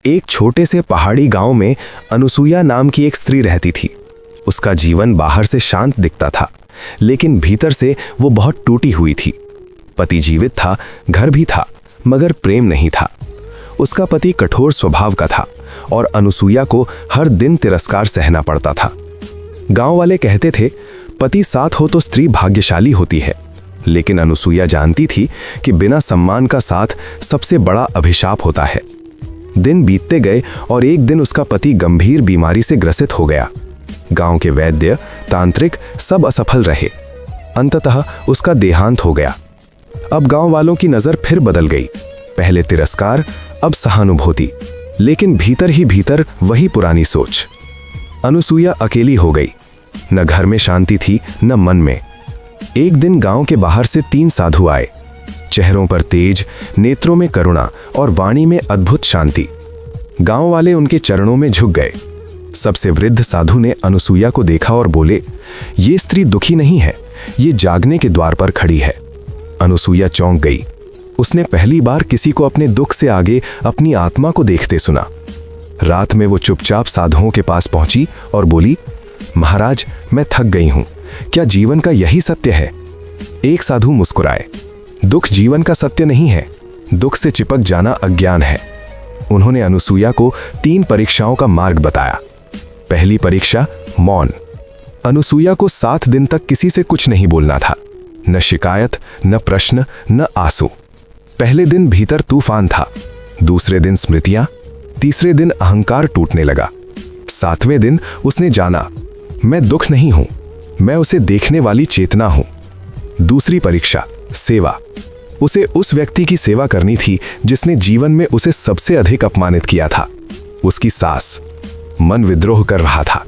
एक छोटे से पहाड़ी गांव में अनुसुईया नाम की एक स्त्री रहती थी। उसका जीवन बाहर से शांत दिखता था, लेकिन भीतर से वो बहुत टूटी हुई थी। पति जीवित था, घर भी था, मगर प्रेम नहीं था। उसका पति कठोर स्वभाव का था और अनुसुईया को हर दिन तिरस्कार सहना पड़ता था। गांव वाले कहते थे, पति साथ हो तो स्त्री भाग्यशाली होती है, लेकिन अनुसुईया जानती थी कि बिना सम्मान का साथ सबसे बड़ा अभिशाप होता है। दिन बीतते गए और एक दिन उसका पति गंभीर बीमारी से ग्रसित हो गया। गांव के वैद्य, तांत्रिक सब असफल रहे। अंततः उसका देहांत हो गया। अब गांव वालों की नजर फिर बदल गई। पहले तिरस्कार, अब सहानुभूति, लेकिन भीतर ही भीतर वही पुरानी सोच। अनुसुईया अकेली हो गई। न घर में शांति थी, न मन में। एक दिन गांव के बाहर से 3 साधु आए। चेहरों पर तेज, नेत्रों में करुणा और वाणी में अद्भुत शांति। गांव वाले उनके चरणों में झुक गए। सबसे वृद्ध साधु ने अनुसुईया को देखा और बोले, ये स्त्री दुखी नहीं है, ये जागने के द्वार पर खड़ी है। अनुसुईया चौंक गई। उसने पहली बार किसी को अपने दुख से आगे अपनी आत्मा को देखते सुना। रात में वो चुपचाप साधुओं के पास पहुंची और बोली, महाराज, मैं थक गई हूं, क्या जीवन का यही सत्य है? एक साधु मुस्कुराए, दुख जीवन का सत्य नहीं है, दुख से चिपक जाना अज्ञान है। उन्होंने अनुसुईया को 3 परीक्षाओं का मार्ग बताया। पहली परीक्षा, मौन। अनुसुईया को 7 दिन तक किसी से कुछ नहीं बोलना था, न शिकायत, न प्रश्न, न आंसू। पहले दिन भीतर तूफान था, दूसरे दिन स्मृतियां, तीसरे दिन अहंकार टूटने लगा। 7वें दिन उसने जाना, मैं दुख नहीं हूं, मैं उसे देखने वाली चेतना हूं। दूसरी परीक्षा, सेवा। उसे उस व्यक्ति की सेवा करनी थी जिसने जीवन में उसे सबसे अधिक अपमानित किया था, उसकी सास। मन विद्रोह कर रहा था,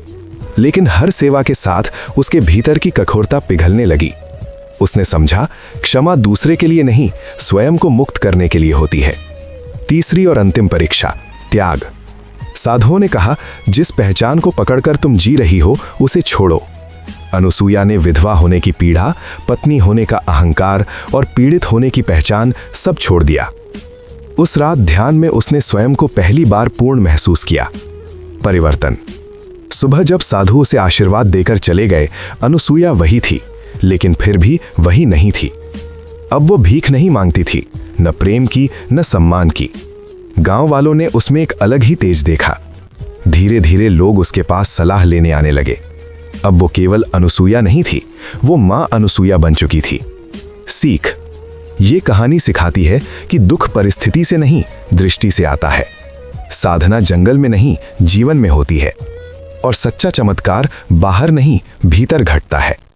लेकिन हर सेवा के साथ उसके भीतर की कठोरता पिघलने लगी। उसने समझा, क्षमा दूसरे के लिए नहीं, स्वयं को मुक्त करने के लिए होती है। तीसरी और अंतिम परीक्षा, त्याग। साधुओं ने कहा, जिस पहचान को पकड़कर तुम जी रही हो उसे छोड़ो। अनुसुईया ने विधवा होने की पीड़ा, पत्नी होने का अहंकार और पीड़ित होने की पहचान सब छोड़ दिया। उस रात ध्यान में उसने स्वयं को पहली बार पूर्ण महसूस किया। परिवर्तन। सुबह जब साधु उसे आशीर्वाद देकर चले गए, अनुसुईया वही थी, लेकिन फिर भी वही नहीं थी। अब वो भीख नहीं मांगती थी, न प्रेम की, न सम्मान की। गांव वालों ने उसमें एक अलग ही तेज देखा। धीरे धीरे लोग उसके पास सलाह लेने आने लगे। अब वो केवल अनुसुईया नहीं थी, वो मां अनुसुईया बन चुकी थी। सीख। ये कहानी सिखाती है कि दुख परिस्थिति से नहीं, दृष्टि से आता है। साधना जंगल में नहीं, जीवन में होती है। और सच्चा चमत्कार बाहर नहीं, भीतर घटता है।